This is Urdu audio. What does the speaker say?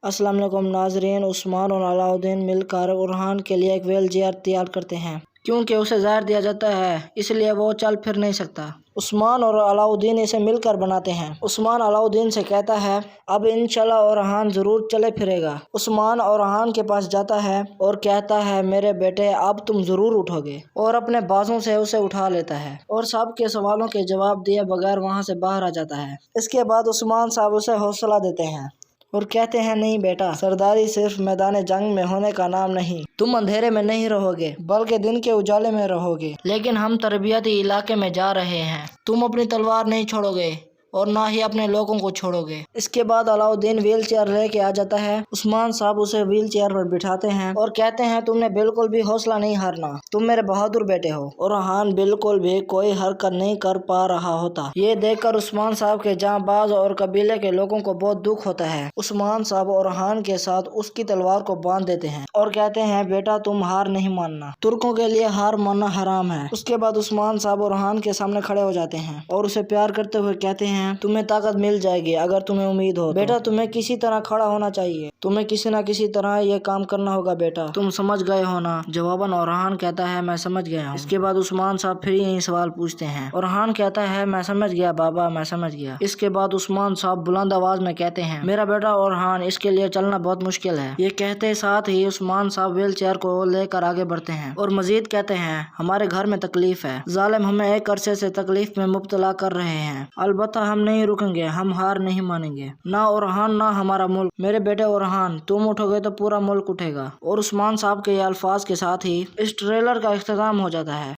السلام علیکم ناظرین، عثمان اور علاؤدین مل کر اورحان کے لیے ایک ویل چیئر تیار کرتے ہیں کیونکہ اسے زہر دیا جاتا ہے، اس لیے وہ چل پھر نہیں سکتا۔ عثمان اور علاؤدین اسے مل کر بناتے ہیں۔ عثمان علاؤدین سے کہتا ہے اب انشاءاللہ اورحان ضرور چلے پھرے گا۔ عثمان اورحان کے پاس جاتا ہے اور کہتا ہے میرے بیٹے اب تم ضرور اٹھو گے، اور اپنے بازوں سے اسے اٹھا لیتا ہے اور سب کے سوالوں کے جواب دیے بغیر وہاں سے باہر آ جاتا ہے۔ اس کے بعد عثمان صاحب اسے حوصلہ دیتے ہیں اور کہتے ہیں نہیں بیٹا، سرداری صرف میدان جنگ میں ہونے کا نام نہیں، تم اندھیرے میں نہیں رہو گے بلکہ دن کے اجالے میں رہو گے، لیکن ہم تربیتی علاقے میں جا رہے ہیں، تم اپنی تلوار نہیں چھوڑو گے اور نہ ہی اپنے لوگوں کو چھوڑو گے۔ اس کے بعد علاؤدین ویل چیئر لے کے آ جاتا ہے۔ عثمان صاحب اسے ویل چیئر پر بٹھاتے ہیں اور کہتے ہیں تم نے بالکل بھی حوصلہ نہیں ہارنا، تم میرے بہادر بیٹے ہو۔ اورحان بالکل بھی کوئی حرکت نہیں کر پا رہا ہوتا۔ یہ دیکھ کر عثمان صاحب کے جاں باز اور قبیلے کے لوگوں کو بہت دکھ ہوتا ہے۔ عثمان صاحب اورحان کے ساتھ اس کی تلوار کو باندھ دیتے ہیں اور کہتے ہیں بیٹا تم ہار نہیں ماننا، ترکوں کے لیے ہار ماننا حرام ہے۔ اس کے بعد عثمان صاحب اورحان کے سامنے کھڑے ہو جاتے ہیں اور اسے پیار کرتے ہوئے کہتے ہیں تمہیں طاقت مل جائے گی اگر تمہیں امید ہو بیٹا، تمہیں کسی طرح کھڑا ہونا چاہیے، تمہیں کسی نہ کسی طرح یہ کام کرنا ہوگا بیٹا، تم سمجھ گئے ہو نا؟ جواباً اورحان کہتا ہے میں سمجھ گیا ہوں۔ اس کے بعد عثمان صاحب پھر یہی سوال پوچھتے ہیں۔ اورحان کہتا ہے میں سمجھ گیا بابا، میں سمجھ گیا۔ اس کے بعد عثمان صاحب بلند آواز میں کہتے ہیں میرا بیٹا اورحان اس کے لیے چلنا بہت مشکل ہے۔ یہ کہتے ساتھ ہی عثمان صاحب ویل چیئر کو لے کر آگے بڑھتے ہیں اور مزید کہتے ہیں ہمارے گھر میں تکلیف ہے، ظالم ہمیں ایک عرصے سے تکلیف میں مبتلا کر رہے ہیں، البتہ ہم نہیں رکیں گے، ہم ہار نہیں مانیں گے، نہ اورحان نہ ہمارا ملک۔ میرے بیٹے اورحان تم اٹھو گے تو پورا ملک اٹھے گا۔ اور عثمان صاحب کے یہ الفاظ کے ساتھ ہی اس ٹریلر کا اختتام ہو جاتا ہے۔